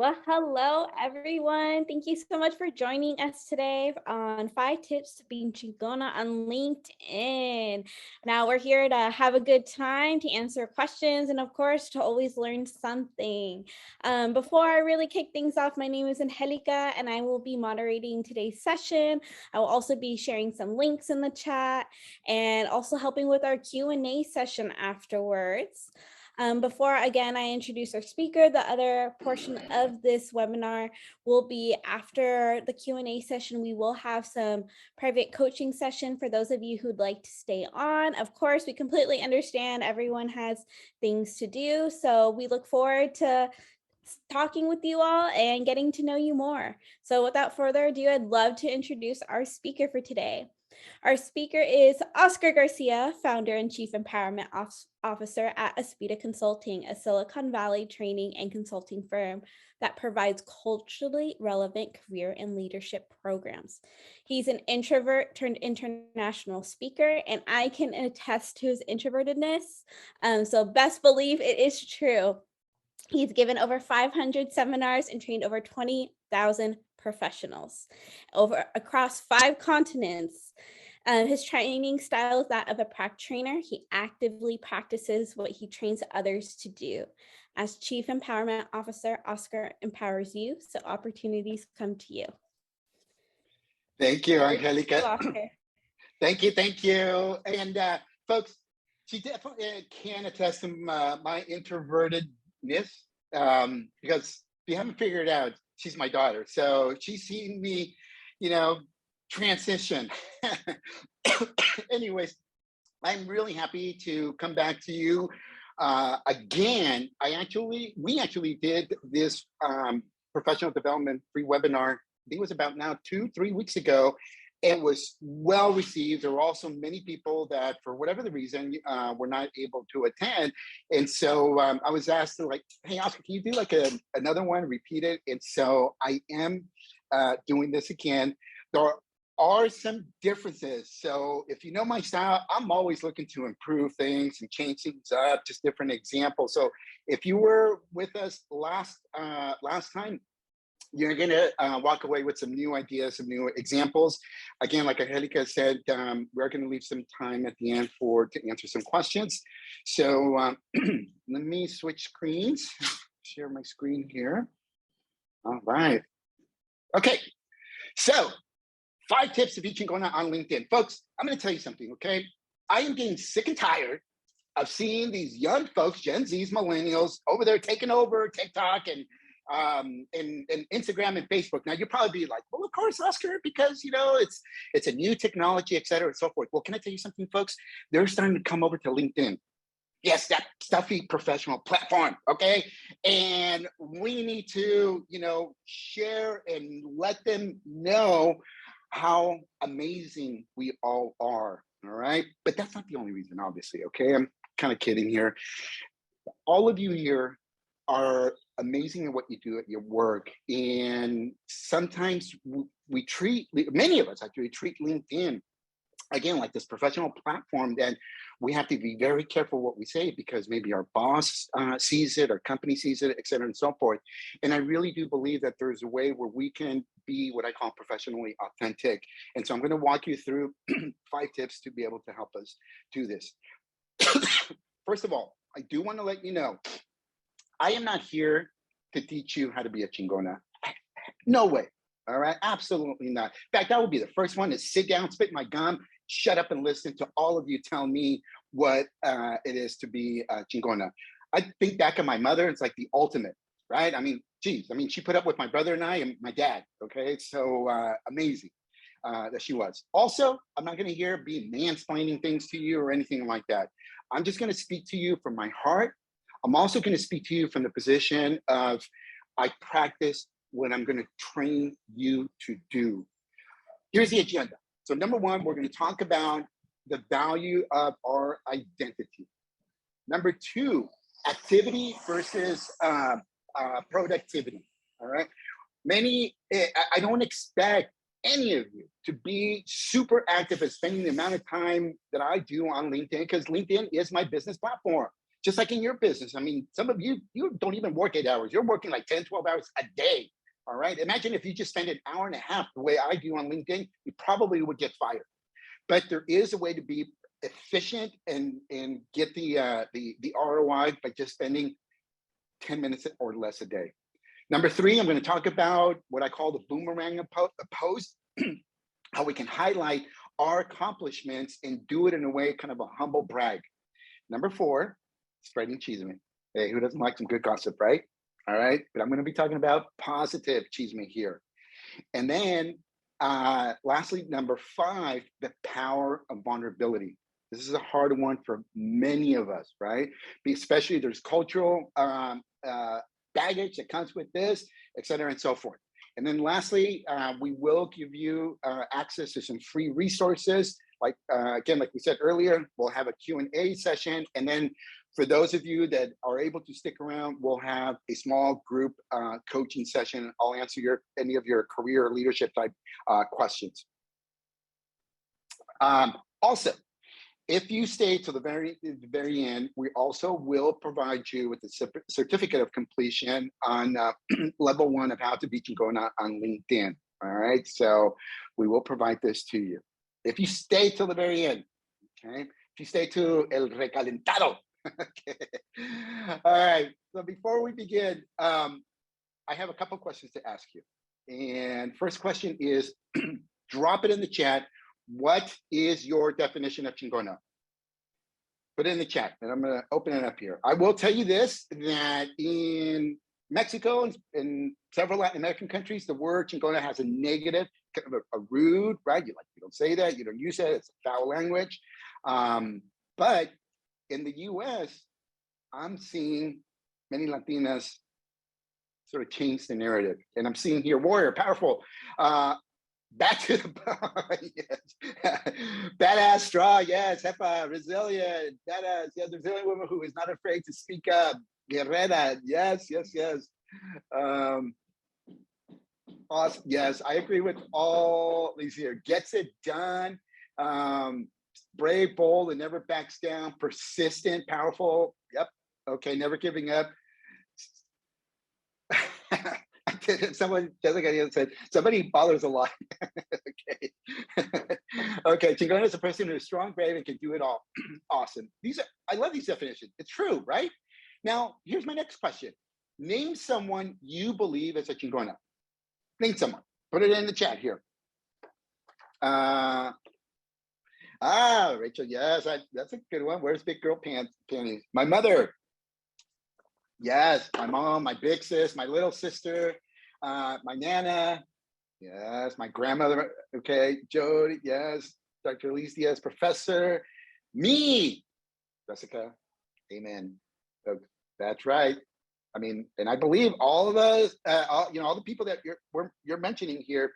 Well, hello, everyone. Thank you so much for joining us today on 5 Tips to Being Chingona on LinkedIn. Now, we're here to have a good time, to answer questions, and of course, to always learn something. Before I really kick things off, my name is Angelica, and I will be moderating today's session. I will also be sharing some links in the chat and also helping with our Q&A session afterwards. Before, again, I introduce our speaker, the other portion of this webinar will be after the Q&A session. We will have some private coaching session for those of you who'd like to stay on. Of course, we completely understand everyone has things to do, so we look forward to talking with you all and getting to know you more. So without further ado, I'd love to introduce our speaker for today. Our speaker is Oscar Garcia, founder and chief empowerment officer at Aspida Consulting, a Silicon Valley training and consulting firm that provides culturally relevant career and leadership programs. He's an introvert turned international speaker, and I can attest to his introvertedness. So best believe it is true. He's given over 500 seminars and trained over 20,000 professionals across 5 continents. His training style is that of a trainer. He actively practices what he trains others to do. As Chief Empowerment Officer, Oscar empowers you, so opportunities come to you. Thank you, Angelica. Oscar. Thank you. And folks, she definitely can attest to my introvertedness because if you haven't figured it out, she's my daughter. So she's seen me, transition. Anyways, I'm really happy to come back to you again. We actually did this professional development free webinar. I think it was about now 2-3 weeks ago. It was well received. There were also many people that, for whatever the reason, were not able to attend. And so I was asked to hey, Oscar, can you do another one, repeat it? And so I am doing this again. There are some differences. So if you know my style, I'm always looking to improve things and change things up, just different examples. So if you were with us last time, you're going to walk away with some new ideas, some new examples. Again, like Angelica said, we're going to leave some time at the end to answer some questions. So let me switch screens, share my screen here. All right. Okay. So 5 tips to be Chingona on LinkedIn. Folks, I'm going to tell you something, okay? I am getting sick and tired of seeing these young folks, Gen Zs, millennials, over there taking over TikTok and Instagram and Facebook. Now you'll probably be like, well, of course, Oscar, because it's a new technology, et cetera, and so forth. Well, can I tell you something, folks? They're starting to come over to LinkedIn. Yes, that stuffy professional platform, okay? And we need to, share and let them know how amazing we all are, all right? But that's not the only reason, obviously, okay? I'm kind of kidding here. All of you here are amazing at what you do at your work. And sometimes many of us actually treat LinkedIn, again, like this professional platform that we have to be very careful what we say because maybe our boss sees it, our company sees it, et cetera, and so forth. And I really do believe that there's a way where we can be what I call professionally authentic. And so I'm going to walk you through 5 tips to be able to help us do this. First of all, I do want to let you know, I am not here to teach you how to be a Chingona. No way. All right. Absolutely not. In fact, I will be the first one to sit down, spit my gum, shut up and listen to all of you tell me what it is to be a Chingona. I think back of my mother, it's like the ultimate, right? I mean, geez, she put up with my brother and I and my dad. Okay. So amazing that she was. Also, I'm not going to hear be mansplaining things to you or anything like that. I'm just going to speak to you from my heart. I'm also going to speak to you from the position of I practice what I'm going to train you to do. Here's the agenda. So number 1, we're going to talk about the value of our identity. Number 2, activity versus productivity. All right. I don't expect any of you to be super active at spending the amount of time that I do on LinkedIn because LinkedIn is my business platform. just like in your business. I mean, some of you, you don't even work 8 hours. You're working like 10, 12 hours a day. All right. Imagine if you just spend an hour and a half the way I do on LinkedIn, you probably would get fired. But there is a way to be efficient and get the ROI by just spending 10 minutes or less a day. Number three, I'm going to talk about what I call the boomerang post, how we can highlight our accomplishments and do it in a way, kind of a humble brag. Number four, spreading chisme. Hey, who doesn't like some good gossip, right? All right, but I'm going to be talking about positive chisme here. And then lastly, number five, the power of vulnerability. This is a hard one for many of us, right? Especially there's cultural baggage that comes with this, et cetera, and so forth. And then lastly, we will give you access to some free resources. Like, again, like we said earlier, we'll have a Q&A session. And then for those of you that are able to stick around, we'll have a small group coaching session. I'll answer any of your career or leadership type questions. Also, if you stay to the very end, we also will provide you with a certificate of completion on level 1 of how to be Chingona on LinkedIn. All right, so we will provide this to you. If you stay till the very end, okay? If you stay to el recalentado, okay. All right, so before we begin, I have a couple questions to ask you. And first question is, drop it in the chat. What is your definition of Chingona? Put it in the chat, and I'm going to open it up here. I will tell you this, that in Mexico and in several Latin American countries, the word Chingona has a negative, kind of a rude, right? You don't say that, you don't use it, it's a foul language. But in the US, I'm seeing many Latinas sort of change the narrative. And I'm seeing here, warrior, powerful, back to the bar, yes. Badass, strong, yes. Hepa, resilient, badass, yes. Resilient woman who is not afraid to speak up. Guerrera, yes, yes, yes. Awesome, yes, I agree with all these here. Gets it done. Brave, bold, and never backs down. Persistent, powerful. Yep. Okay, never giving up. Someone, Jessica said, somebody bothers a lot. Okay. Okay, Chingona is a person who is strong, brave, and can do it all. Awesome. I love these definitions. It's true, right? Now, here's my next question. Name someone you believe is a Chingona. Name someone. Put it in the chat here. Rachel, yes, that's a good one. Where's big girl panties? My mother. Yes, my mom, my big sis, my little sister, my nana, yes, my grandmother, okay, Jody, yes, Dr. Elise, yes, professor, me, Jessica, amen. So that's right. I mean, and I believe all of us, all the people that you're mentioning here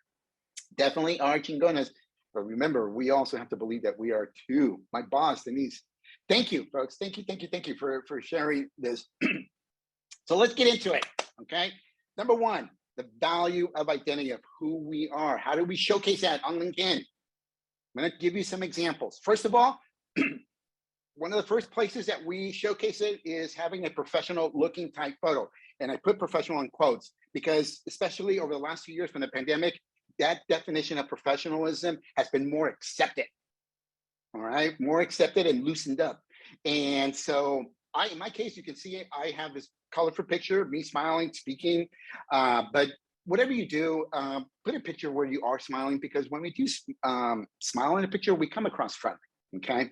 definitely are Chingonas. But remember, we also have to believe that we are too. My boss, Denise, thank you, folks. Thank you for sharing this. So let's get into it, okay? Number one, the value of identity of who we are. How do we showcase that on LinkedIn? I'm gonna give you some examples. First of all, one of the first places that we showcase it is having a professional looking type photo. And I put professional in quotes because especially over the last few years from the pandemic, that definition of professionalism has been more accepted, all right? More accepted and loosened up. And so in my case, you can see it, I have this colorful picture, me smiling, speaking, but whatever you do, put a picture where you are smiling, because when we do smile in a picture, we come across friendly, okay?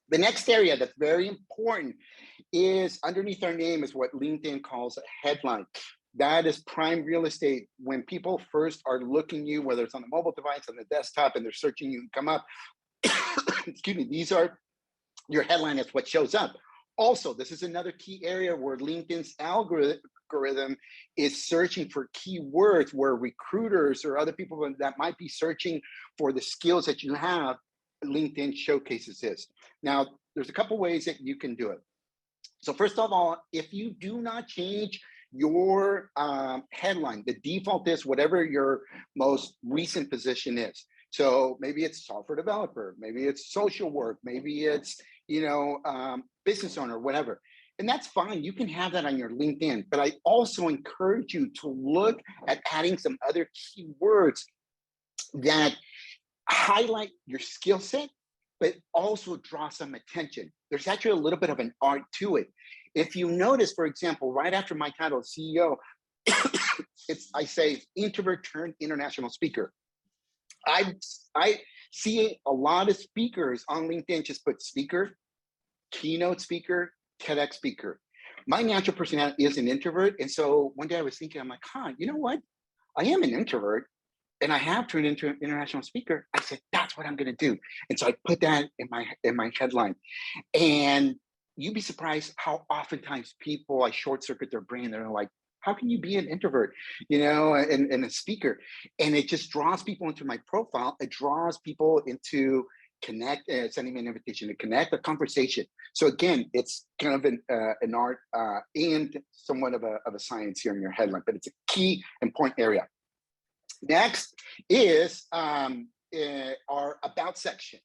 The next area that's very important is underneath our name is what LinkedIn calls a headline. That is prime real estate. When people first are looking you, whether it's on the mobile device, on the desktop, and they're searching you, come up, excuse me, these are your headline, is what shows up. Also, this is another key area where LinkedIn's algorithm is searching for keywords where recruiters or other people that might be searching for the skills that you have, LinkedIn showcases this. Now, there's a couple ways that you can do it. So first of all, if you do not change your headline, the default is whatever your most recent position is. So maybe it's software developer, maybe it's social work, maybe it's business owner, whatever. And that's fine. You can have that on your LinkedIn, but I also encourage you to look at adding some other keywords that highlight your skill set, but also draw some attention. There's actually a little bit of an art to it. If you notice, for example, right after my title, CEO, I say introvert turned international speaker. I see a lot of speakers on LinkedIn just put speaker, keynote speaker, TEDx speaker. My natural personality is an introvert. And so one day I was thinking, I'm like, you know what? I am an introvert and I have turned into an international speaker. I said, that's what I'm going to do. And so I put that in my headline. And you'd be surprised how oftentimes people, I short circuit their brain. They're like, how can you be an introvert, and a speaker? And it just draws people into my profile. It draws people into connect, sending me an invitation to connect, a conversation. So again, it's kind of an art and somewhat of a science here in your headline, but it's a key important area. Next is our about section.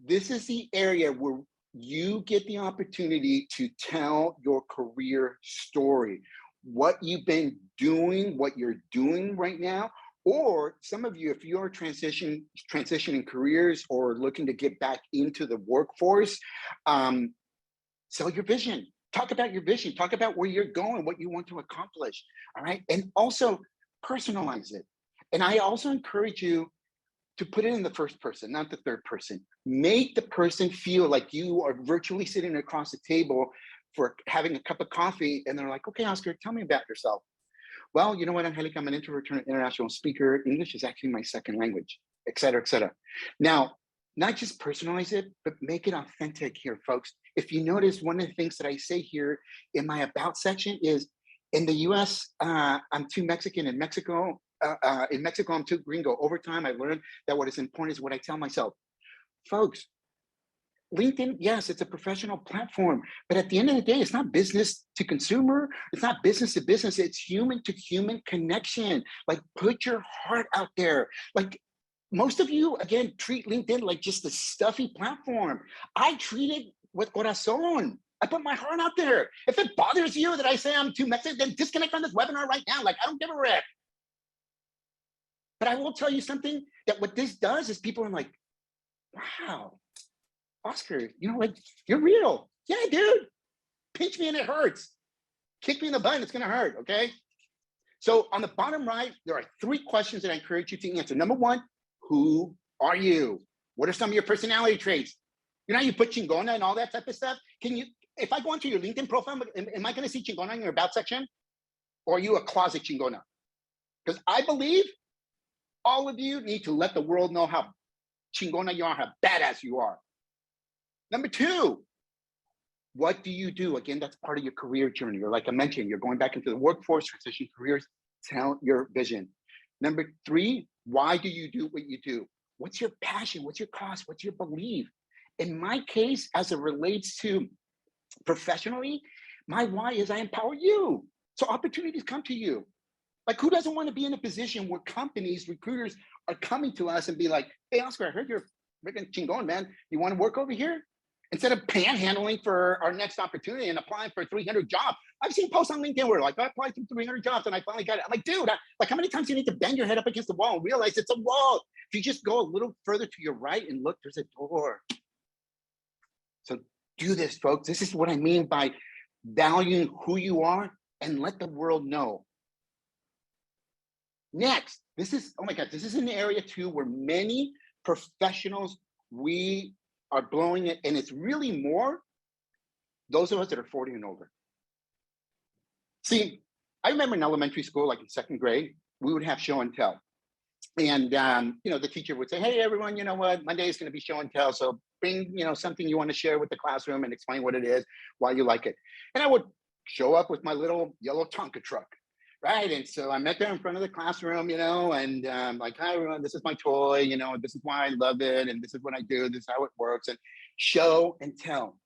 This is the area where you get the opportunity to tell your career story, what you've been doing, what you're doing right now, or some of you, if you're transitioning careers or looking to get back into the workforce, sell your vision. Talk about your vision. Talk about where you're going, what you want to accomplish. All right. And also personalize it. And I also encourage you to put it in the first person, not the third person. Make the person feel like you are virtually sitting across the table for having a cup of coffee. And they're like, okay, Oscar, tell me about yourself. Well, you know what, Angelica, I'm an introvert turned international speaker. English is actually my second language, et cetera, et cetera. Now, not just personalize it, but make it authentic here, folks. If you notice, one of the things that I say here in my about section is, in the US, I'm too Mexican. In Mexico, I'm too gringo. Over time, I learned that what is important is what I tell myself. Folks, LinkedIn, yes, it's a professional platform, but at the end of the day, it's not business to consumer. It's not business to business. It's human to human connection. Like, put your heart out there. Like, most of you, again, treat LinkedIn like just a stuffy platform. I treat it with corazón. I put my heart out there. If it bothers you that I say I'm too Mexican, then disconnect from this webinar right now. Like, I don't give a rip. But I will tell you something, that what this does is people are like, wow, Oscar, like, you're real. Yeah, dude. Pinch me and it hurts. Kick me in the butt and it's going to hurt, okay? So on the bottom right, there are 3 questions that I encourage you to answer. Number 1, who are you? What are some of your personality traits? You know how you put Chingona and all that type of stuff? If I go into your LinkedIn profile, am I going to see Chingona in your about section? Or are you a closet Chingona? Because I believe all of you need to let the world know how Chingona you are, how badass you are. Number 2, what do you do? Again, that's part of your career journey. Or like I mentioned, you're going back into the workforce, transition careers, tell your vision. Number 3, why do you do what you do? What's your passion? What's your cause? What's your belief? In my case, as it relates to professionally, my why is I empower you. So opportunities come to you. Like, who doesn't want to be in a position where companies, recruiters are coming to us and be like, hey, Oscar, I heard you're freaking Chingon, man. You want to work over here? Instead of panhandling for our next opportunity and applying for 300 jobs. I've seen posts on LinkedIn where like, I applied for 300 jobs and I finally got it. I'm like, dude, like, how many times do you need to bang your head up against the wall and realize it's a wall? If you just go a little further to your right and look, there's a door. So do this, folks. This is what I mean by valuing who you are and let the world know. Next, this is an area too where many professionals, we are blowing it, and it's really more those of us that are 40 and over. See, I remember in elementary school, like in 2nd grade, we would have show and tell. And, the teacher would say, hey, everyone, you know what? Monday is going to be show and tell. So bring, something you want to share with the classroom and explain what it is, why you like it. And I would show up with my little yellow Tonka truck. Right. And so I met there in front of the classroom, and like, hi, everyone, this is my toy, this is why I love it. And this is what I do. This is how it works. And show and tell.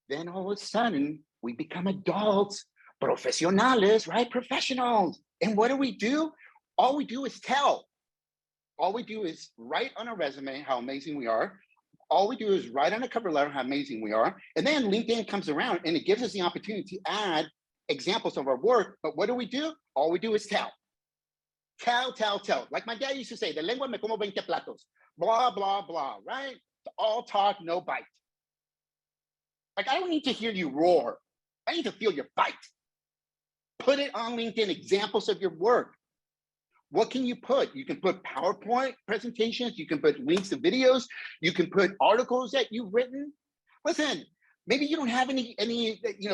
Then all of a sudden, we become adults, profesionales, right? Professionals. And what do? All we do is tell. All we do is write on our resume how amazing we are. all we do is write on a cover letter how amazing we are. And then LinkedIn comes around and it gives us the opportunity to add examples of our work. But what do? All we do is tell. Tell. Like my dad used to say, de lengua me como 20 platos. Blah, blah, blah, right? All talk, no bite. Like, I don't need to hear you roar. I need to feel your bite. Put it on LinkedIn, examples of your work. What can you put? You can put PowerPoint presentations. You can put links to videos. You can put articles that you've written. Listen, maybe you don't have any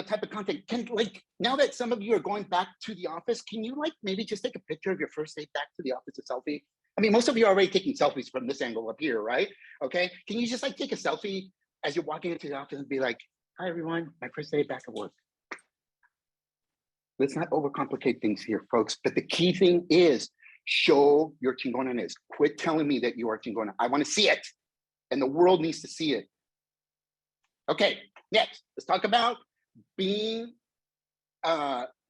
type of content. Can, like, now that some of you are going back to the office, can you like maybe just take a picture of your first day back to the office, a selfie? I mean, most of you are already taking selfies from this angle up here, right? Okay. Can you just like take a selfie as you're walking into the office and be like, hi everyone, my first day back at work. Let's not overcomplicate things here, folks. But the key thing is show your chingonaness. Quit telling me that you are chingona. I want to see it. And the world needs to see it. Okay, next, let's talk about being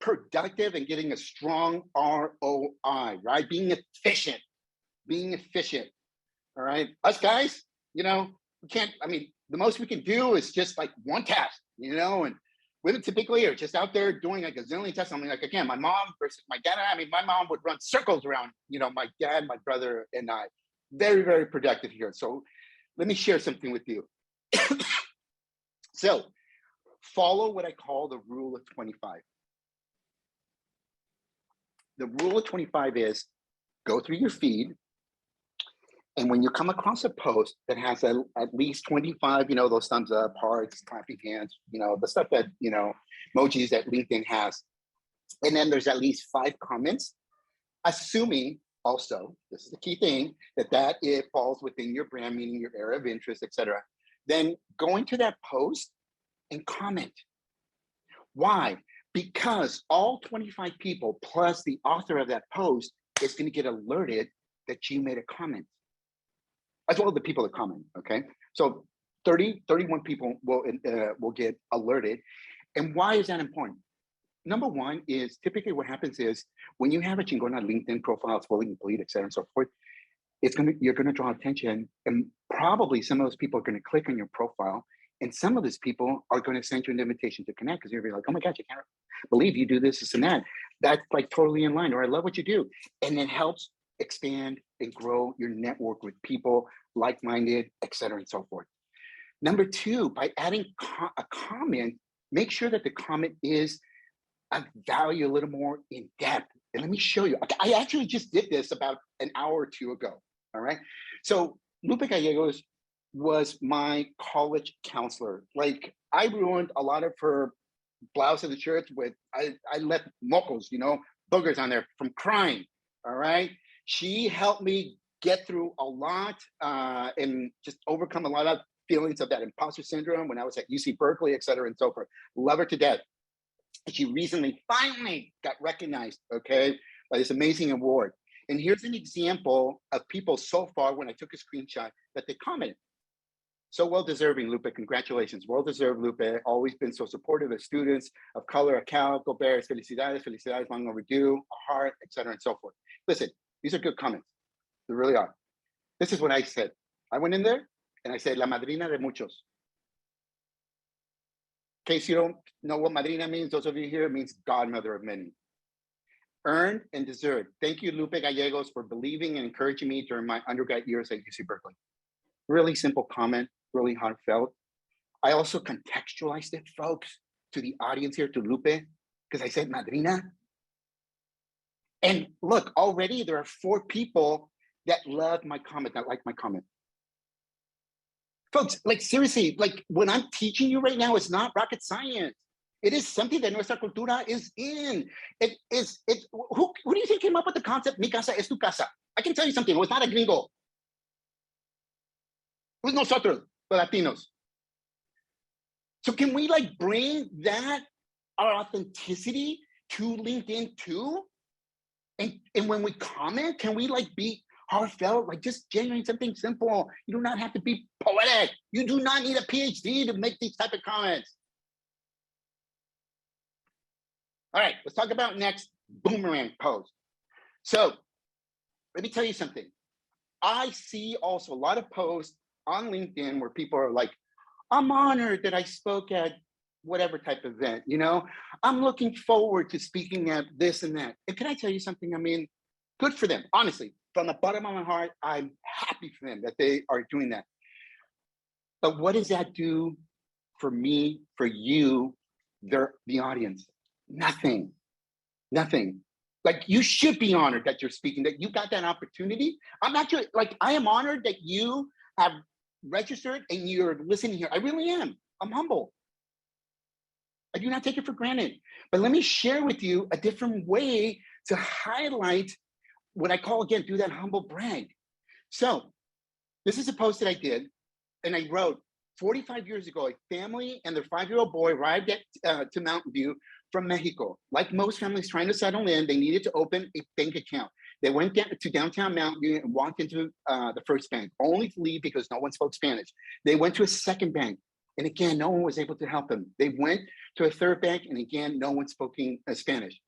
productive and getting a strong ROI, right? Being efficient. All right? Us guys, we can't, the most we can do is just like one task, and women typically are just out there doing like a zillion tasks. Like, again, my mom versus my dad. My mom would run circles around, my dad, my brother, and I. Very, very productive here. So let me share something with you. So follow what I call the rule of 25. The rule of 25 is go through your feed. And when you come across a post that has at least 25, those thumbs up, hearts, clapping hands, the stuff that, emojis that LinkedIn has, and then there's at least 5 comments, assuming also, this is the key thing, that it falls within your brand, meaning your area of interest, etc. Then go into that post and comment. Why? Because all 25 people plus the author of that post is going to get alerted that you made a comment, as well as the people that comment, okay? So 31 people will get alerted. And why is that important? Number one is typically what happens is when you have a Chingona LinkedIn profile, it's fully complete, et cetera, and so forth, you're gonna draw attention, and probably some of those people are gonna click on your profile, and some of those people are gonna send you an invitation to connect because you're gonna be like, oh my gosh, I can't believe you do this and that. That's like totally in line, or I love what you do. And it helps expand and grow your network with people like-minded, et cetera, and so forth. Number two, by adding a comment, make sure that the comment is of value a little more in depth. And let me show you. I actually just did this about an hour or two ago, all right? So Lupe Gallegos was my college counselor. Like, I ruined a lot of her blouse in the church with, I left mocos, boogers on there from crying, all right? She helped me get through a lot and just overcome a lot of feelings of that imposter syndrome when I was at UC Berkeley, et cetera, and so forth. Love her to death. She recently finally got recognized, okay, by this amazing award. And here's an example of people so far when I took a screenshot that they commented. So well-deserving, Lupe. Congratulations. Well-deserved, Lupe. Always been so supportive of students of color, a cow, go Bears, felicidades, long overdue, a heart, et cetera, and so forth. Listen, these are good comments. They really are. This is what I said. I went in there and I said, la madrina de muchos. In case you don't know what madrina means, those of you here, it means godmother of many. Earned and deserved. Thank you, Lupe Gallegos, for believing and encouraging me during my undergrad years at UC Berkeley. Really simple comment, really heartfelt. I also contextualized it, folks, to the audience here, to Lupe, because I said madrina. And look, already there are 4 people that love my comment, that like my comment. Folks, like seriously, like when I'm teaching you right now, it's not rocket science. It is something that nuestra cultura is in. Who do you think came up with the concept, mi casa es tu casa? I can tell you something, it was not a gringo. It was nosotros, the Latinos. So can we like bring that, our authenticity to LinkedIn too? And when we comment, can we like be heartfelt, like just generate something simple? You do not have to be poetic. You do not need a PhD to make these type of comments. All right, let's talk about next boomerang post. So let me tell you something. I see also a lot of posts on LinkedIn where people are like, I'm honored that I spoke at whatever type of event, you know, I'm looking forward to speaking at this and that. And can I tell you something? I mean, good for them. Honestly, from the bottom of my heart, I'm happy for them that they are doing that. But what does that do for me, for you, the audience? Nothing, nothing. Like, you should be honored that you're speaking, that you got that opportunity. I'm actually, like, I am honored that you have registered and you're listening here. I really am. I'm humble. I do not take it for granted. But let me share with you a different way to highlight what I call, again, do that humble brag. So this is a post that I did, and I wrote, 45 years ago, a family and their 5-year-old boy arrived to Mountain View from Mexico. Like most families trying to settle in, they needed to open a bank account. They went down to downtown Mountain View and walked into the first bank, only to leave because no one spoke Spanish. They went to a second bank, and again, no one was able to help them. They went to a third bank, and again, no one spoke Spanish.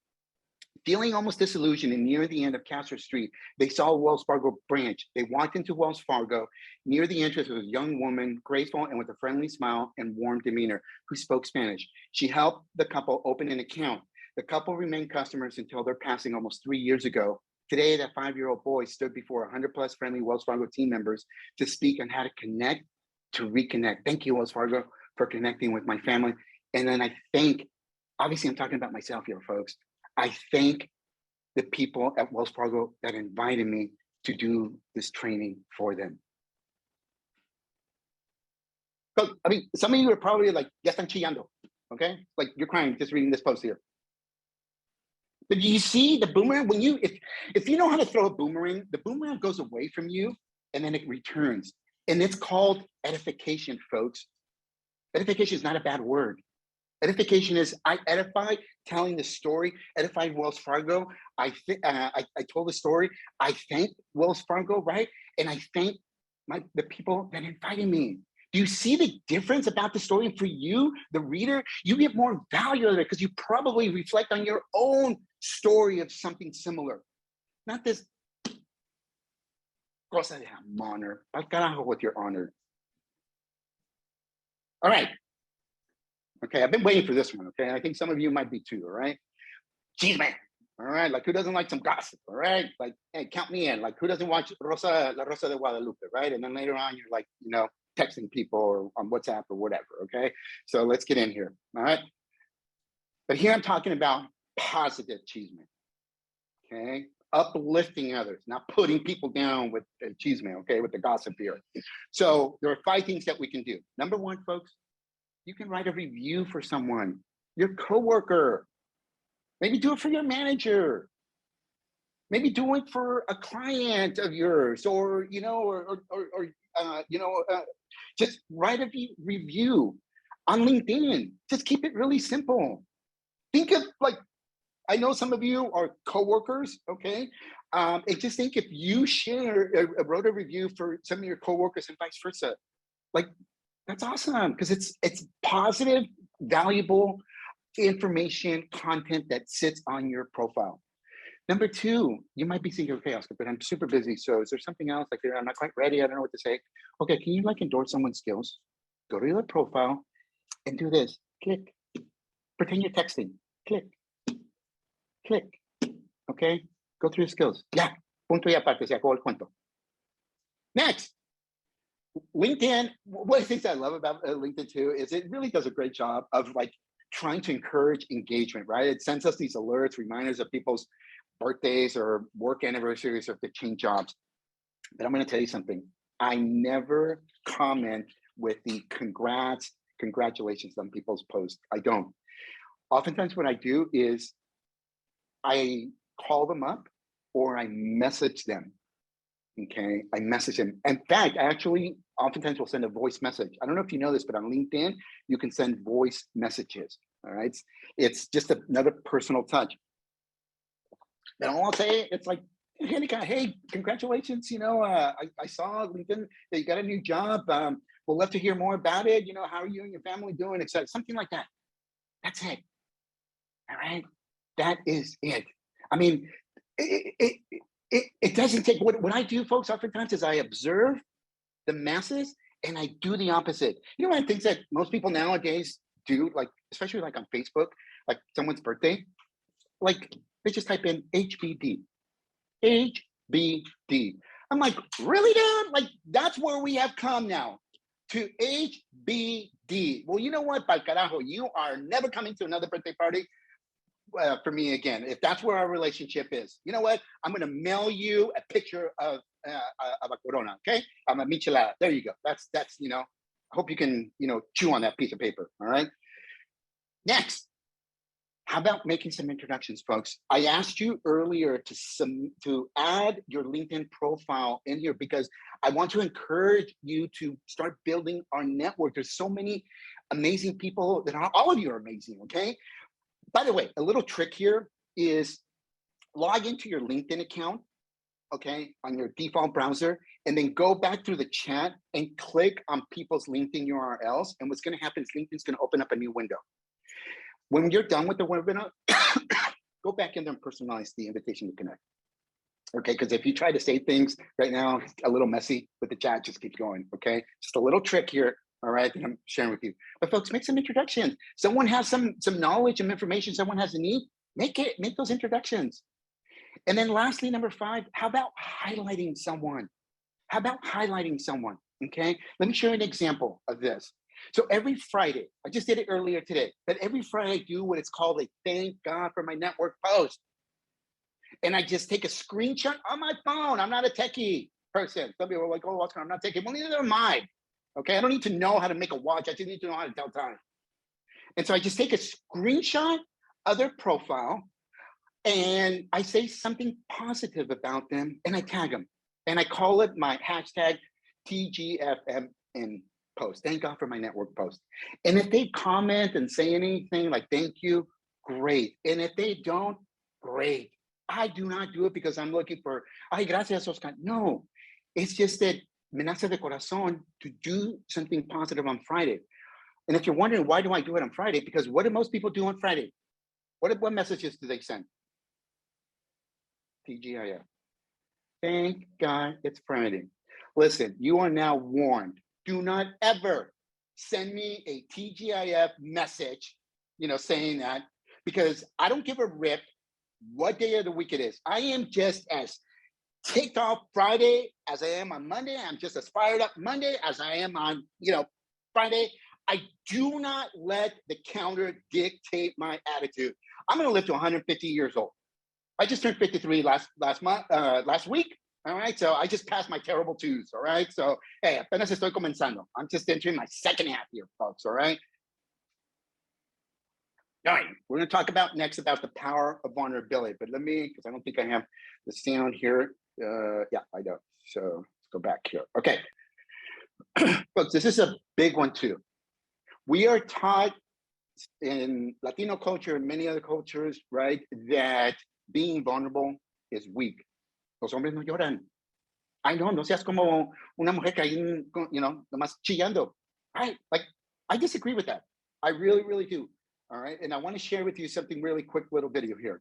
Feeling almost disillusioned and near the end of Castro Street, they saw a Wells Fargo branch. They walked into Wells Fargo. Near the entrance was a young woman, graceful and with a friendly smile and warm demeanor, who spoke Spanish. She helped the couple open an account. The couple remained customers until their passing almost 3 years ago. Today, that 5-year-old boy stood before 100 plus friendly Wells Fargo team members to speak on how to connect, to reconnect. Thank you, Wells Fargo, for connecting with my family. And then I thank, obviously I'm talking about myself here, folks. I thank the people at Wells Fargo that invited me to do this training for them. So, I mean, some of you are probably like, ya están chillando, okay? Like, you're crying just reading this post here. But you see the boomerang, when you, if you know how to throw a boomerang, the boomerang goes away from you and then it returns. And it's called edification, folks. Edification is not a bad word. Edification is, I edify, telling the story, edified Wells Fargo. I told the story. I thank Wells Fargo, right? And I thank the people that invited me. Do you see the difference about the story? And for you, the reader, you get more value out of it because you probably reflect on your own story of something similar. Not this cosa de honor. Al carajo with your honor. All right. Okay, I've been waiting for this one, okay? I think some of you might be too, all right? Cheese man, all right? Like, who doesn't like some gossip, all right? Like, hey, count me in. Like, who doesn't watch La Rosa de Guadalupe, right? And then later on, you're like, you know, texting people or on WhatsApp or whatever, okay? So let's get in here, all right? But here I'm talking about positive cheese man, okay? Uplifting others, not putting people down with the cheese man, okay? With the gossip here. So there are 5 things that we can do. Number 1, folks, you can write a review for someone, your coworker. Maybe do it for your manager. Maybe do it for a client of yours, or you know, just write a review on LinkedIn. Just keep it really simple. Think of, like, I know some of you are coworkers, okay? And just think, if you wrote a review for some of your coworkers and vice versa, like, that's awesome, because it's positive, valuable information, content that sits on your profile. Number 2, you might be thinking, okay, Oscar, but I'm super busy. So is there something else? Like, I'm not quite ready. I don't know what to say. Okay, can you like endorse someone's skills? Go to your profile and do this. Click. Pretend you're texting. Click. Click. Okay? Go through your skills. Ya. Punto y aparte. Se acabó el cuento. Next. LinkedIn, one of the things I love about LinkedIn too is it really does a great job of, like, trying to encourage engagement, right? It sends us these alerts, reminders of people's birthdays or work anniversaries or if they change jobs. But I'm going to tell you something. I never comment with the congratulations on people's posts. I don't. Oftentimes what I do is I call them up or I message them. Okay, I message them. In fact, I actually oftentimes will send a voice message. I don't know if you know this, but on LinkedIn, you can send voice messages. All right, it's just another personal touch. Then I'll say, it's like, hey, congratulations. You know, I saw LinkedIn that you got a new job. We'll love to hear more about it. You know, how are you and your family doing? Etc. Something like that. That's it. All right, that is it. I mean, it doesn't take, what I do, folks, oftentimes is I observe the masses And I do the opposite. You know, one of the things that most people nowadays do, like, especially like on Facebook, like someone's birthday, like they just type in HBD, HBD. I'm like, really, dude? Like, that's where we have come now, to HBD. Well, you know what, pal carajo, you are never coming to another birthday party for me again. If that's where our relationship is, you know what? I'm going to mail you a picture of a corona, okay? I'm a michelada. There you go. That's, you know, I hope you can, you know, chew on that piece of paper, all right? Next, how about making some introductions, folks? I asked you earlier to add your LinkedIn profile in here because I want to encourage you to start building our network. There's so many amazing people that are, all of you are amazing, okay? By the way, a little trick here is log into your LinkedIn account, okay, on your default browser, and then go back through the chat and click on people's LinkedIn URLs. And what's going to happen is LinkedIn's going to open up a new window. When you're done with the webinar, go back in there and personalize the invitation to connect. Okay, because if you try to say things right now, a little messy with the chat, just keep going, okay? Just a little trick here, all right, that I'm sharing with you. But folks, make some introductions. Someone has some knowledge and information, someone has a need, make those introductions. And then lastly, number 5, how about highlighting someone? How about highlighting someone, okay? Let me share an example of this. So every Friday, I just did it earlier today, but every Friday I do what it's called a thank God for my network post. And I just take a screenshot on my phone. I'm not a techie person. Some people are like, oh, Oscar, I'm not techie. Well, neither am I. Okay, I don't need to know how to make a watch. I just need to know how to tell time. And so I just take a screenshot of their profile and I say something positive about them and I tag them. And I call it my hashtag TGFMN post. Thank God for my network post. And if they comment and say anything like thank you, great. And if they don't, great. I do not do it because I'm looking for, ay, gracias, Oscar. No, it's just that me nace de corazón to do something positive on Friday. And if you're wondering, why do I do it on Friday? Because what do most people do on Friday? What messages do they send? TGIF. Thank God it's Friday. Listen, you are now warned. Do not ever send me a TGIF message, you know, saying that, because I don't give a rip what day of the week it is. I am just as ticked off Friday as I am on Monday. I'm just as fired up Monday as I am on, you know, Friday. I do not let the calendar dictate my attitude. I'm going to live to 150 years old. I just turned 53 last week. All right, so I just passed my terrible twos. All right, so hey, apenas estoy comenzando. I'm just entering my second half here, folks. All right. All right, we're going to talk about next about the power of vulnerability. But let me, because I don't think I have the sound here. Yeah, I don't. So let's go back here. Okay, folks, this is a big one too. We are taught in Latino culture and many other cultures, right, that being vulnerable is weak. Los hombres no lloran. Ay, no seas como una mujer que ahí, you know, nomás chillando. Right? Like, I disagree with that. I really, really do. All right. And I want to share with you something really quick little video here.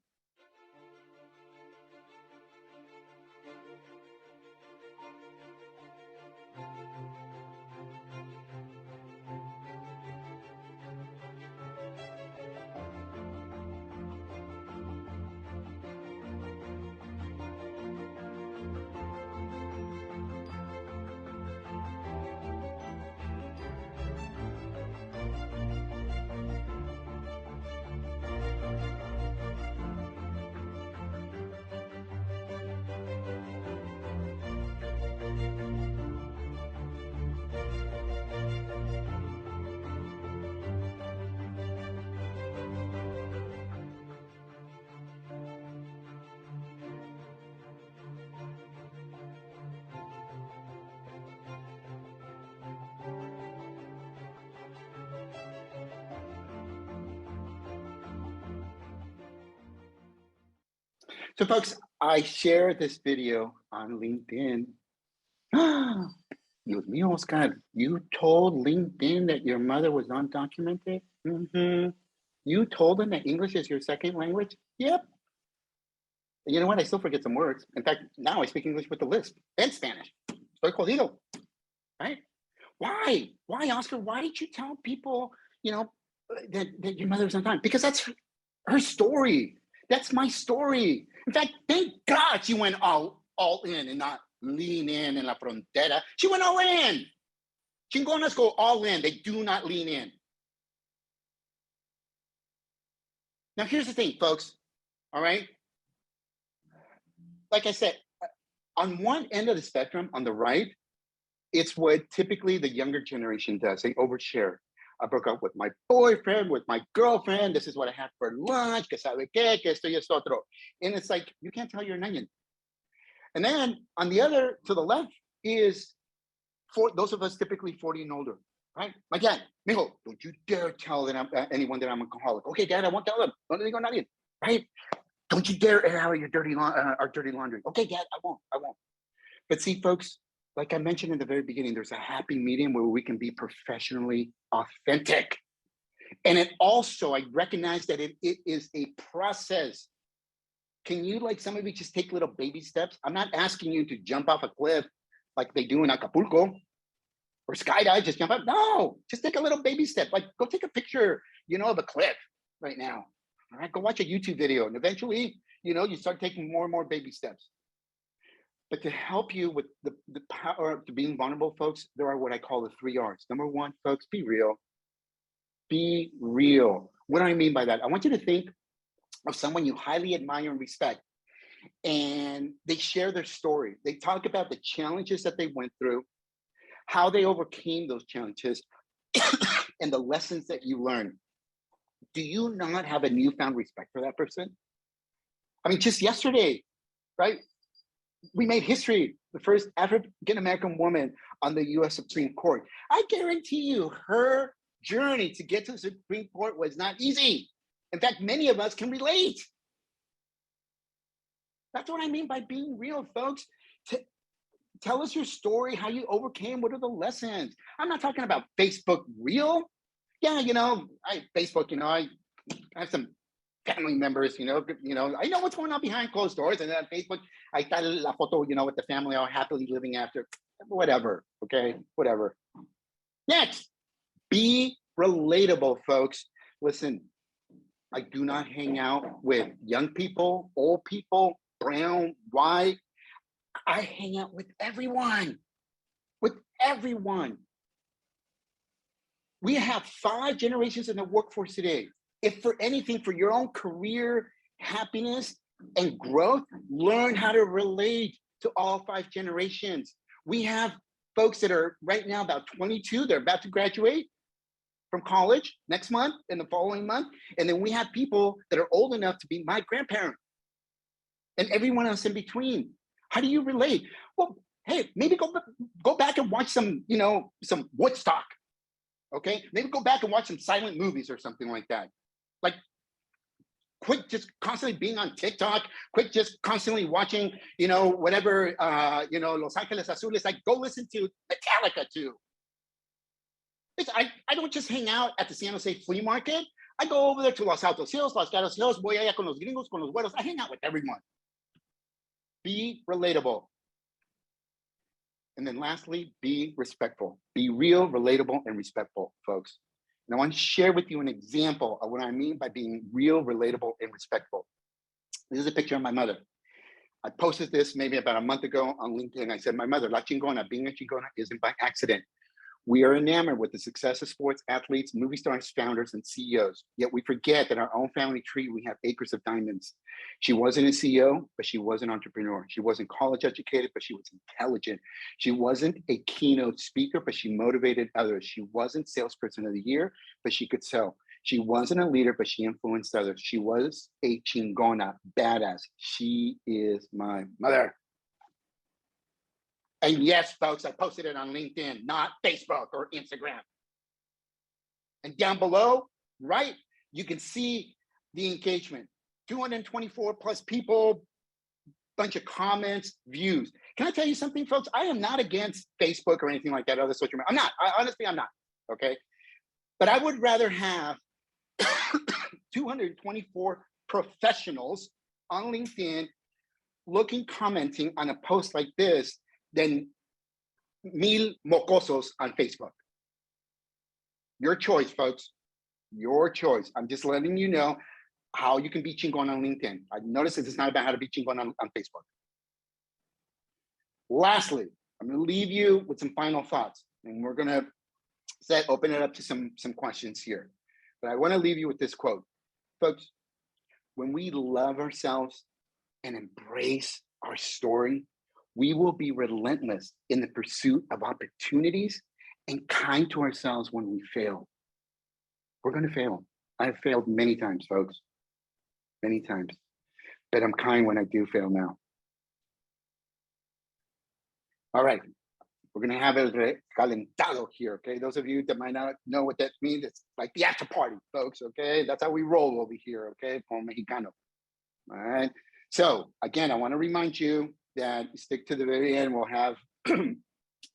So folks, I shared this video on LinkedIn. Dios mío, Oscar, you told LinkedIn that your mother was undocumented? Mm-hmm. You told them that English is your second language? Yep. And you know what? I still forget some words. In fact, now I speak English with the lisp and Spanish. Estoy jodido, right? Why? Why, Oscar? Why did you tell people, that your mother's on time? Because that's her story. That's my story. In fact, thank God she went all in and not lean in la frontera. She went all in. Chingonas go all in. They do not lean in. Now, here's the thing, folks. All right. Like I said, on one end of the spectrum, on the right, it's what typically the younger generation does. They overshare. I broke up with my boyfriend, with my girlfriend. This is what I had for lunch. Que sabe qué, que esto y esto otro. And it's like, you can't tell you're an onion. And then on the other, to the left, is for those of us typically 40 and older, right? My dad, mijo, don't you dare tell anyone that I'm an alcoholic. Okay, Dad, I won't tell them. Don't let me go nadie, right? Don't you dare air out your our dirty laundry. Okay, Dad, I won't. But see, folks, like I mentioned in the very beginning, there's a happy medium where we can be professionally authentic. And it also, I recognize that it is a process. Can you, like some of you, just take little baby steps? I'm not asking you to jump off a cliff like they do in Acapulco or skydive, just jump up. No, just take a little baby step. Like go take a picture, of a cliff right now. All right, go watch a YouTube video. And eventually, you start taking more and more baby steps. But to help you with the power to being vulnerable, folks, there are what I call the 3 R's. Number 1, folks, be real. Be real. What do I mean by that? I want you to think of someone you highly admire and respect, and they share their story. They talk about the challenges that they went through, how they overcame those challenges, and the lessons that you learned. Do you not have a newfound respect for that person? I mean, just yesterday, right? We made history, the first African-American woman on the US Supreme Court. I guarantee you her journey to get to the Supreme Court was not easy. In fact, many of us can relate. That's what I mean by being real, folks. Tell us your story, how you overcame, what are the lessons? I'm not talking about Facebook real. Yeah, Facebook, I have some family members, I know what's going on behind closed doors. And then on Facebook, I got la photo, with the family all happily living after, whatever, okay, whatever. Next, be relatable, folks. Listen, I do not hang out with young people, old people, brown, white. I hang out with everyone, We have 5 generations in the workforce today. If for anything, for your own career, happiness, and growth, learn how to relate to all 5 generations. We have folks that are right now about 22, they're about to graduate from college next month and the following month. And then we have people that are old enough to be my grandparent and everyone else in between. How do you relate? Well, hey, maybe go back and watch some Woodstock. Okay, maybe go back and watch some silent movies or something like that. Like, quit just constantly being on TikTok. Quit just constantly watching, whatever, Los Angeles Azules. Like, go listen to Metallica too. I don't just hang out at the San Jose flea market. I go over there to Los Altos Hills, Los Gatos Hills, voy allá con los gringos, con los güeros. I hang out with everyone. Be relatable. And then lastly, be respectful. Be real, relatable, and respectful, folks. And I want to share with you an example of what I mean by being real, relatable, and respectful. This is a picture of my mother. I posted this maybe about a month ago on LinkedIn. I said, my mother, La Chingona, being a Chingona isn't by accident. We are enamored with the success of sports athletes, movie stars, founders, and CEOs. Yet we forget that in our own family tree, we have acres of diamonds. She wasn't a CEO, but she was an entrepreneur. She wasn't college educated, but she was intelligent. She wasn't a keynote speaker, but she motivated others. She wasn't salesperson of the year, but she could sell. She wasn't a leader, but she influenced others. She was a chingona, badass. She is my mother. And yes, folks, I posted it on LinkedIn, not Facebook or Instagram. And down below, right, you can see the engagement. 224 plus people, bunch of comments, views. Can I tell you something, folks? I am not against Facebook or anything like that, other social media. I'm not. Honestly, I'm not, okay? But I would rather have 224 professionals on LinkedIn commenting on a post like this than mil mocosos on Facebook. Your choice, folks. Your choice. I'm just letting you know how you can be Chingona on LinkedIn. I noticed it's not about how to be Chingona on Facebook. Lastly, I'm going to leave you with some final thoughts, and we're going to open it up to some questions here. But I want to leave you with this quote. Folks, when we love ourselves and embrace our story, we will be relentless in the pursuit of opportunities and kind to ourselves when we fail. We're going to fail. I've failed many times, folks, many times, but I'm kind when I do fail now. All right, we're going to have el recalentado here, okay? Those of you that might not know what that means, it's like the after party, folks, okay? That's how we roll over here, okay? Como Mexicano. All right. So again, I want to remind you that stick to the very end. We'll have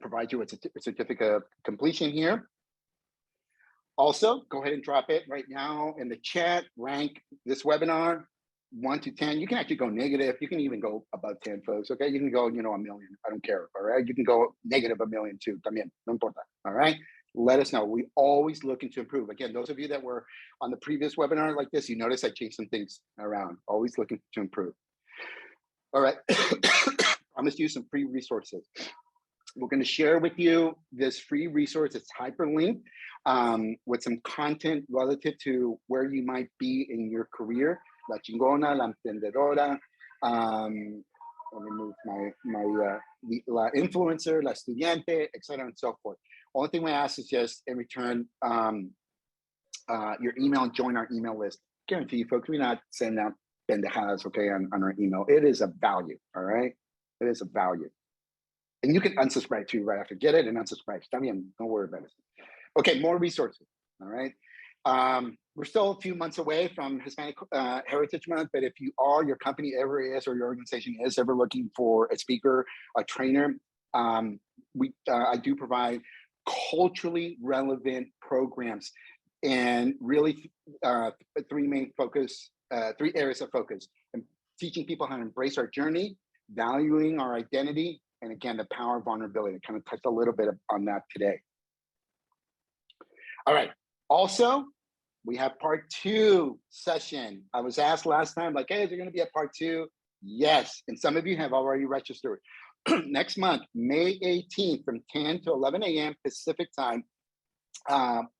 provide you with a certificate of completion here. Also, go ahead and drop it right now in the chat. Rank this webinar 1 to 10. You can actually go negative. You can even go above 10, folks. Okay, you can go, a million. I don't care. All right, you can go negative a million too. También, no importa. All right. Let us know. We always looking to improve. Again, those of you that were on the previous webinar like this, you notice I changed some things around. Always looking to improve. All right. Promised you some free resources. We're going to share with you this free resource. It's hyperlinked with some content relative to where you might be in your career. La Chingona, La Emprendedora. Let me move la influencer, la estudiante, etc. and so forth. Only thing we ask is just in return your email and join our email list. Guarantee you, folks, we're not sending out pendejadas, okay, on our email. It is a value, all right? It is a value. And you can unsubscribe too right after. Get it and unsubscribe. También, don't worry about it. Okay, more resources, all right? We're still a few months away from Hispanic Heritage Month, but if you are, your company ever is, or your organization is ever looking for a speaker, a trainer, I do provide culturally relevant programs and really three areas of focus. And teaching people how to embrace our journey, valuing our identity, and again, the power of vulnerability. I kind of touched a little bit on that today. All right. Also, we have part 2 session. I was asked last time, like, hey, is there going to be a part 2? Yes. And some of you have already registered. Next month, May 18th, from 10 to 11 a.m. Pacific time,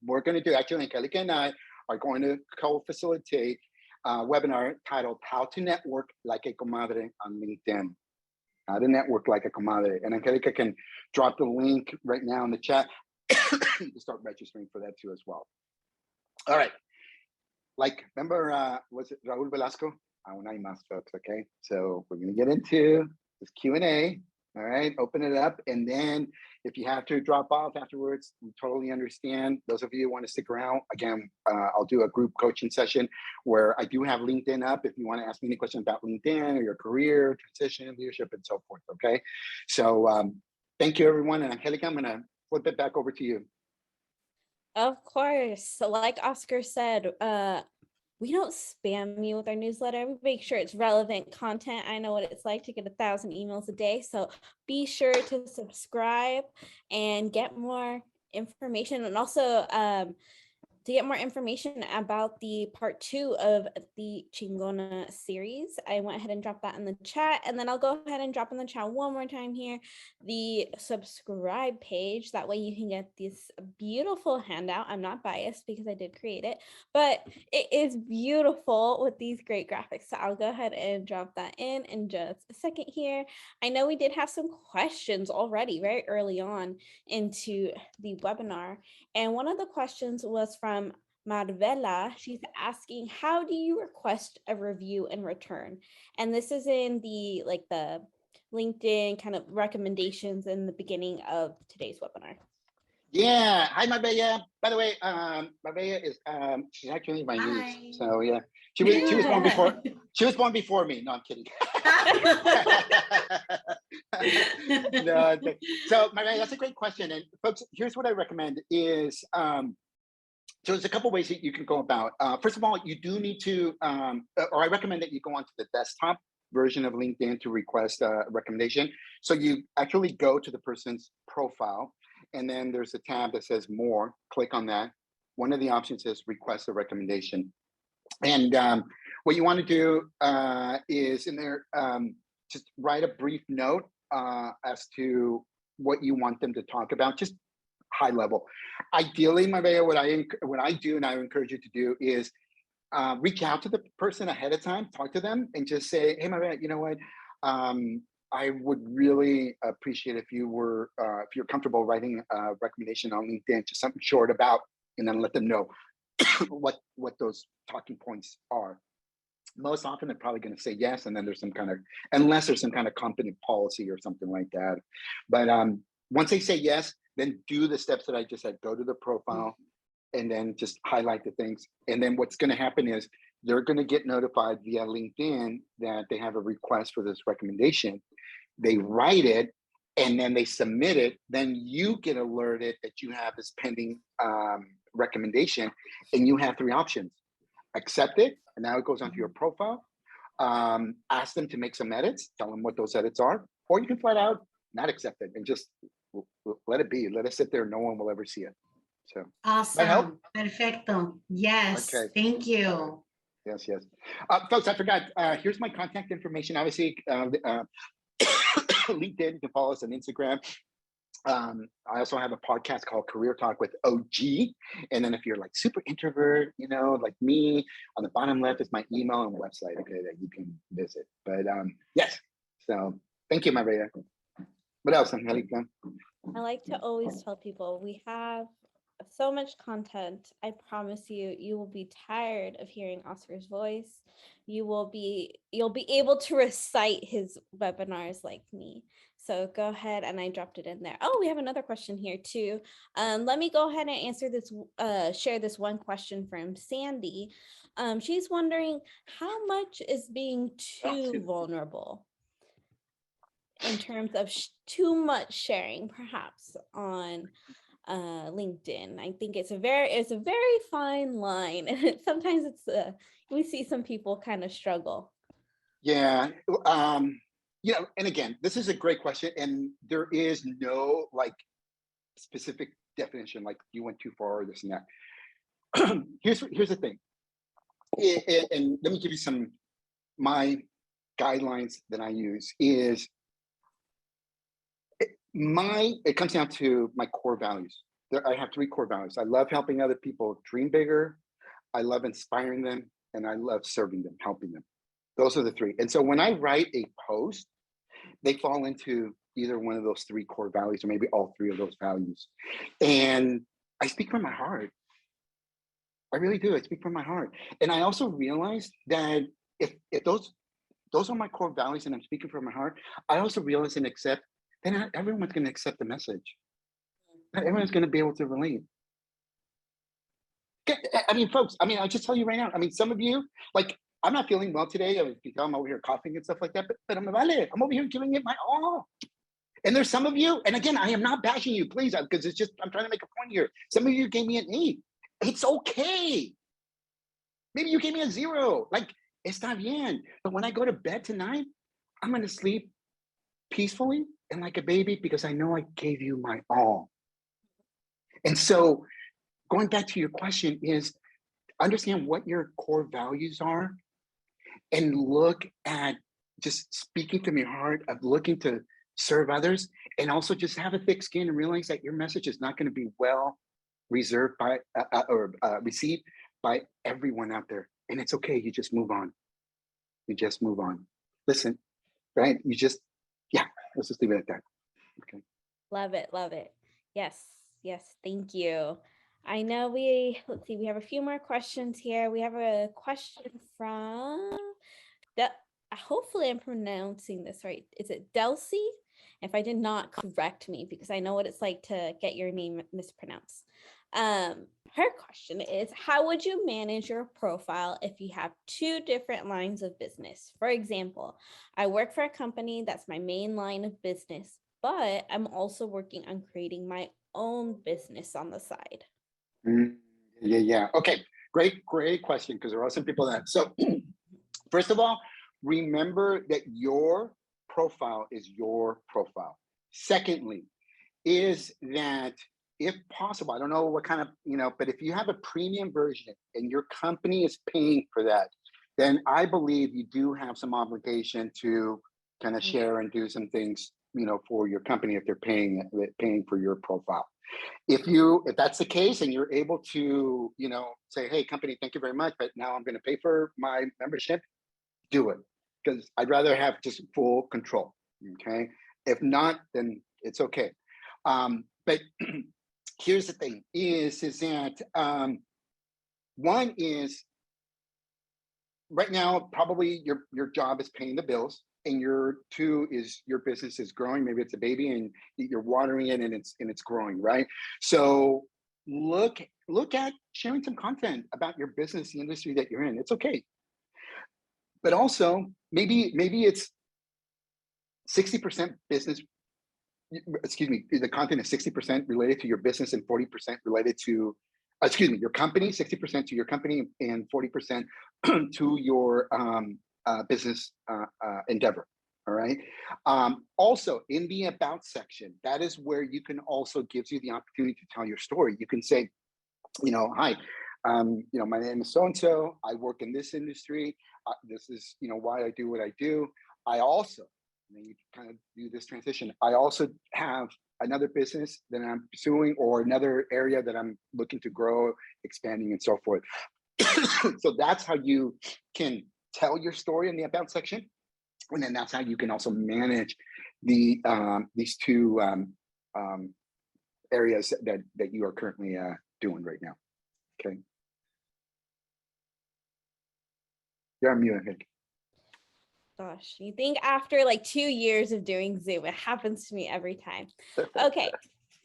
we're going to do, actually, Angelica and I are going to co-facilitate a webinar titled How to Network Like a Comadre on LinkedIn. How to network like a comadre. And Angelica can drop the link right now in the chat to start registering for that too as well. All right. Like, remember, was it Raul Velasco? Aún hay más, folks, okay? So we're going to get into this Q&A. All right, open it up. And then if you have to drop off afterwards, we totally understand. Those of you who want to stick around, again, I'll do a group coaching session where I do have LinkedIn up if you want to ask me any questions about LinkedIn or your career, transition, leadership, and so forth, okay? So thank you, everyone. And Angelica, I'm going to flip it back over to you. Of course. So like Oscar said, we don't spam you with our newsletter. We make sure it's relevant content. I know what it's like to get 1,000 emails a day. So be sure to subscribe and get more information. And also to get more information about the part 2 of the Chingona series, I went ahead and dropped that in the chat. And then I'll go ahead and drop in the chat one more time here, the subscribe page. That way you can get this beautiful handout. I'm not biased because I did create it, but it is beautiful with these great graphics. So I'll go ahead and drop that in just a second here. I know we did have some questions already very early on into the webinar. And one of the questions was from Marvela. She's asking, how do you request a review in return? And this is in the LinkedIn kind of recommendations in the beginning of today's webinar. Yeah. Hi, Marbella. By the way, Marbella is she's actually my niece. So yeah. She was born before me. No, I'm kidding. No, so Marbella, that's a great question. And folks, here's what I recommend is so there's a couple ways that you can go about. First of all, you do need to, or I recommend that you go onto the desktop version of LinkedIn to request a recommendation. So you actually go to the person's profile, and then there's a tab that says more. Click on that. One of the options is request a recommendation. And what you want to do is in there, just write a brief note as to what you want them to talk about, just high level. Ideally, Maria, what I do, and I encourage you to do, is reach out to the person ahead of time, talk to them, and just say, "Hey, Maria, you know what? I would really appreciate if you're comfortable writing a recommendation on LinkedIn, just something short about," and then let them know what those talking points are. Most often they're probably going to say yes, and then there's some kind of, unless there's some kind of company policy or something like that. But once they say yes, then do the steps that I just said. Go to the profile and then just highlight the things. And then what's going to happen is they're going to get notified via LinkedIn that they have a request for this recommendation. They write it and then they submit it. Then you get alerted that you have this pending recommendation, and you have three options: accept it, and now it goes onto your profile. Ask them to make some edits, tell them what those edits are, or you can flat out not accept it and just let it be. Let it sit there. No one will ever see it. So that help? Awesome. Perfecto. Yes. Okay. Thank you. Yes, yes. Folks, I forgot. Here's my contact information. Obviously, LinkedIn, you can follow us on Instagram. I also have a podcast called Career Talk with OG. And then if you're like super introvert, like me, on the bottom left is my email and website, okay, that you can visit. But yes, so thank you, Maria. What else, Angelica? I like to always tell people we have so much content. I promise you will be tired of hearing Oscar's voice. You'll be able to recite his webinars like me. So go ahead, and I dropped it in there. Oh, we have another question here too. Let me go ahead and answer this, share this one question from Sandy. She's wondering, how much is being too vulnerable in terms of too much sharing, perhaps on LinkedIn? I think it's a very fine line, and sometimes we see some people kind of struggle. Yeah. And again, this is a great question, and there is no like specific definition, like you went too far or this and that. Here's the thing, and let me give you my guidelines that I use. Is it comes down to my core values. I have three core values. I love helping other people dream bigger, I love inspiring them, and I love serving them, helping them. Those are the three. And so when I write a post, they fall into either one of those three core values, or maybe all three of those values. And I speak from my heart. I really do. I speak from my heart. And I also realize that if those are my core values and I'm speaking from my heart, I also realize and accept, then everyone's going to accept the message. Everyone's going to be able to relate. I mean, folks, I just tell you right now, some of you, like, I'm not feeling well today. I'm over here coughing and stuff like that, but I'm over here giving it my all. And there's some of you, and again, I am not bashing you, please, because it's just, I'm trying to make a point here. Some of you gave me an 8. It's okay. Maybe you gave me a 0. Like, está bien. But when I go to bed tonight, I'm going to sleep peacefully and like a baby, because I know I gave you my all. And so going back to your question is, understand what your core values are, and look at just speaking from your heart of looking to serve others, and also just have a thick skin and realize that your message is not going to be well reserved by or received by everyone out there. And it's okay. You just move on. You just move on. Listen, right? Let's just leave it at that. Okay. Love it. Love it. Yes. Yes. Thank you. I know let's see, we have a few more questions here. We have a question from, hopefully I'm pronouncing this right. Is it Delcy? If I did not, correct me, because I know what it's like to get your name mispronounced. Her question is, how would you manage your profile if you have 2 different lines of business? For example, I work for a company that's my main line of business, but I'm also working on creating my own business on the side. Yeah. Okay. Great question, because there are some people that. So, first of all, remember that your profile is your profile. Secondly, is that if possible, I don't know what kind of, but if you have a premium version and your company is paying for that, then I believe you do have some obligation to kind of share and do some things, for your company if they're paying for your profile. If that's the case and you're able to, say, hey, company, thank you very much, but now I'm going to pay for my membership, do it, because I'd rather have just full control. Okay. If not, then it's okay. But here's the thing is that one is right now, probably your job is paying the bills, and your two is your business is growing. Maybe it's a baby and you're watering it and it's growing, right? So look at sharing some content about your business, the industry that you're in. It's okay. But also maybe it's 60% business, the content is 60% related to your business and 40% related to, your company, 60% to your company and 40% to your business endeavor. All right. Also, in the about section, that is where you can also gives you the opportunity to tell your story. You can say, hi, my name is so-and-so. I work in this industry. This is, why I do what I do. I also, and then you kind of do this transition. I also have another business that I'm pursuing or another area that I'm looking to grow, expanding, and so forth. So that's how you can tell your story in the about section. And then that's how you can also manage the these two areas that you are currently doing right now. Okay. You're on mute, Hank. Gosh, you think after like 2 years of doing Zoom, it happens to me every time. Okay,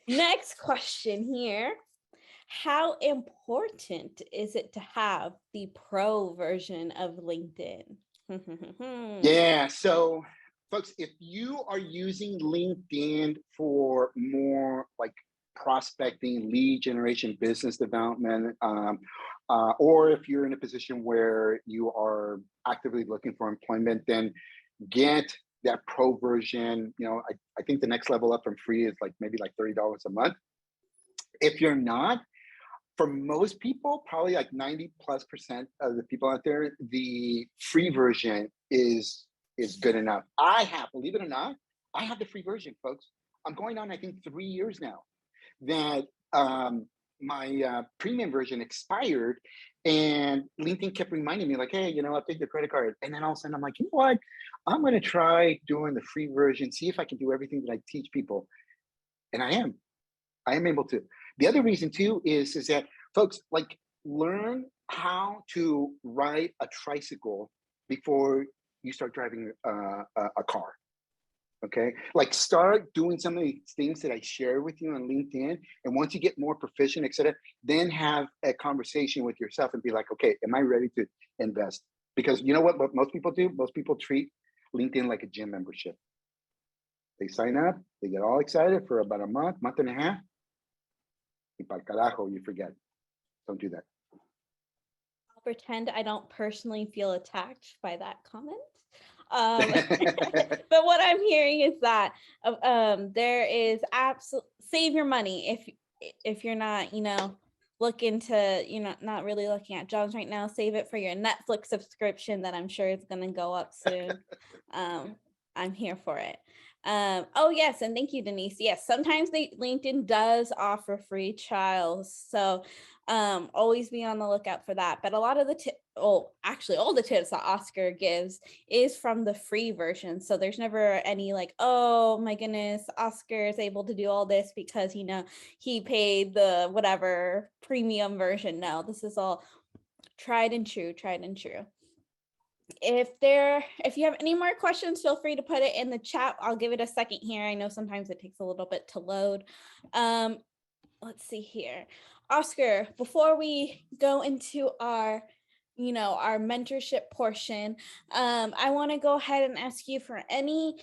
next question here. How important is it to have the pro version of LinkedIn? Yeah, so folks, if you are using LinkedIn for more like prospecting, lead generation, business development, or if you're in a position where you are actively looking for employment, then get that pro version. I think the next level up from free is maybe $30 a month. If you're not, for most people, probably 90+% of the people out there, the free version is good enough. Believe it or not, I have the free version, folks. I'm going on, I think, 3 years now that my premium version expired, and LinkedIn kept reminding me hey, update your credit card. And then all of a sudden I'm like, you know what? I'm going to try doing the free version, see if I can do everything that I teach people. And I am able to. The other reason too is that folks learn how to ride a tricycle before you start driving a car. Okay, start doing some of these things that I share with you on LinkedIn, and once you get more proficient, etc., then have a conversation with yourself and be like, okay, am I ready to invest? Because you know what most people do? Most people treat LinkedIn like a gym membership. They sign up, they get all excited for about a month and a half. Y pa'l carajo, you forget. Don't do that. I'll pretend I don't personally feel attacked by that comment. But what I'm hearing is that there is save your money if you're not, looking to, not really looking at jobs right now. Save it for your Netflix subscription that I'm sure is going to go up soon. I'm here for it. Oh yes, and thank you, Denise. Yes, sometimes LinkedIn does offer free trials, so always be on the lookout for that. But a lot of the actually all the tips that Oscar gives is from the free version, so there's never any oh my goodness, Oscar is able to do all this because he paid the whatever premium version. No, this is all tried and true. If you have any more questions, feel free to put it in the chat. I'll give it a second here. I know sometimes it takes a little bit to load. Let's see here. Oscar, before we go into our mentorship portion, I want to go ahead and ask you for any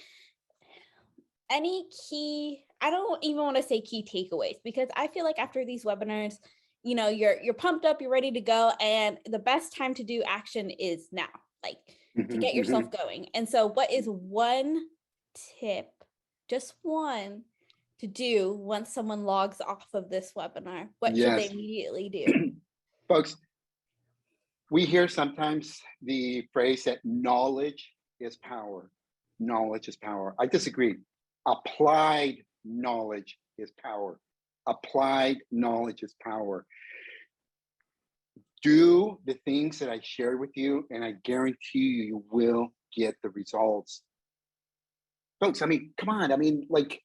key, I don't even want to say key takeaways, because I feel like after these webinars, you're pumped up, you're ready to go, and the best time to do action is now. to get yourself going. And so what is one tip, just one, to do once someone logs off of this webinar? What should they Yes. immediately do? Folks, we hear sometimes the phrase that knowledge is power. Knowledge is power. I disagree. Applied knowledge is power. Applied knowledge is power. Do the things that I shared with you, and I guarantee you will get the results. Folks, I mean, come on. I mean, like,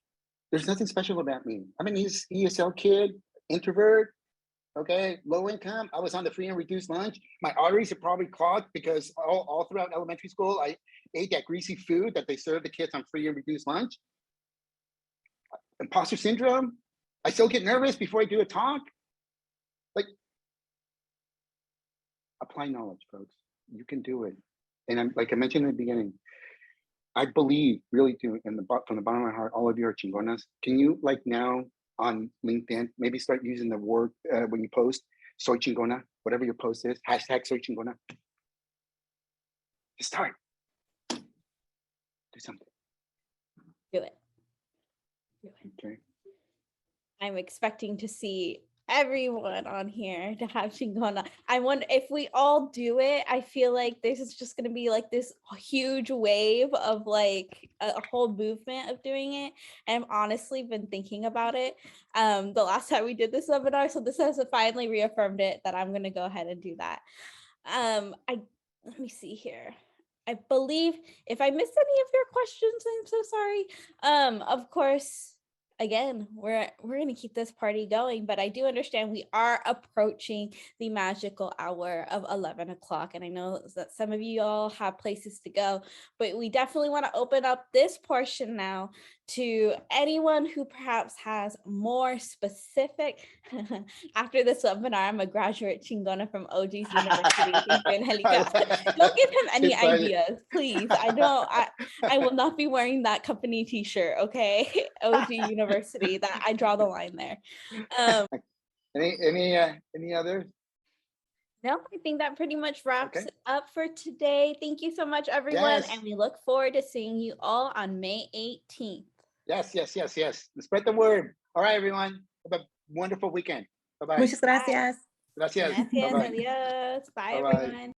there's nothing special about me. I'm an ESL kid, introvert, okay, low income. I was on the free and reduced lunch. My arteries are probably clogged because all throughout elementary school, I ate that greasy food that they serve the kids on free and reduced lunch. Imposter syndrome. I still get nervous before I do a talk. Like, apply knowledge, folks. You can do it. And I'm, like I mentioned in the beginning, I believe, really do, from the bottom of my heart, all of you are chingonas. Can you, like, now on LinkedIn, maybe start using the word when you post, soy chingona, whatever your post is, hashtag soy chingona. Just start. Do something. Do it. Okay. I'm expecting to see everyone on here to have Chingona. I wonder if we all do it, I feel like this is just going to be like this huge wave of like a whole movement of doing it. And I've honestly been thinking about it the last time we did this webinar. So this has finally reaffirmed it that I'm going to go ahead and do that. Let me see here. I believe if I missed any of your questions, I'm so sorry. Of course, again, we're going to keep this party going, but I do understand we are approaching the magical hour of 11 o'clock. And I know that some of you all have places to go, but we definitely want to open up this portion now to anyone who perhaps has more specific. After this webinar, I'm a graduate Chingona from OG's University. Thank you, Angelica. Don't give him any ideas, please. I will not be wearing that company t-shirt, okay? OG University, that I draw the line there. Any others? No, I think that pretty much wraps it up for today. Thank you so much, everyone. Yes. And we look forward to seeing you all on May 18th. Yes. Spread the word. All right, everyone. Have a wonderful weekend. Bye-bye. Muchas gracias. Gracias. Gracias. Bye-bye. Adios. Bye, Bye-bye. everyone.